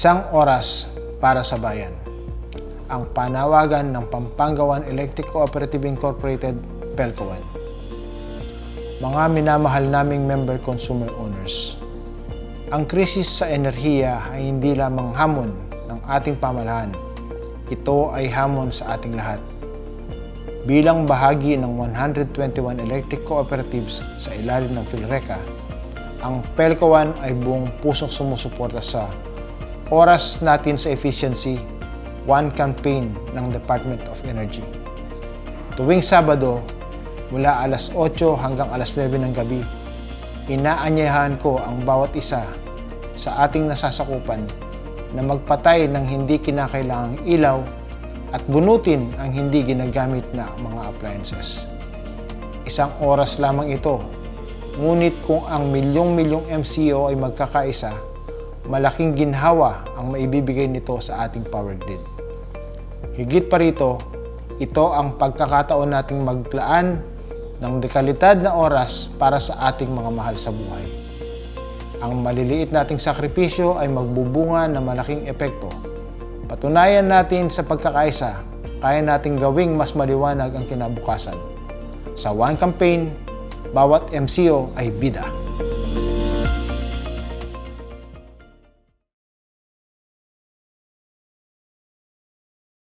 Isang oras para sa bayan. Ang panawagan ng Pampangawan Electric Cooperative Incorporated, PELCOAN. Mga minamahal naming member consumer owners, ang krisis sa enerhiya ay hindi lamang hamon ng ating pamahalaan. Ito ay hamon sa ating lahat. Bilang bahagi ng 121 electric cooperatives sa ilalim ng PhilReca, ang PELCOAN ay buong pusong sumusuporta sa Oras Natin sa Efficiency, One campaign ng Department of Energy. Tuwing Sabado, mula alas 8 hanggang alas 9 ng gabi, inaanyayahan ko ang bawat isa sa ating nasasakupan na magpatay ng hindi kinakailangang ilaw at bunutin ang hindi ginagamit na mga appliances. Isang oras lamang ito, ngunit kung ang milyong-milyong MCO ay magkakaisa, malaking ginhawa ang maibibigay nito sa ating power grid. Higit pa rito, ito ang pagkakataon nating maglaan ng dekalidad na oras para sa ating mga mahal sa buhay. Ang maliliit nating sakripisyo ay magbubunga ng malaking epekto. Patunayan natin sa pagkakaisa, kaya nating gawing mas maliwanag ang kinabukasan. Sa One Campaign, bawat MCO ay bida.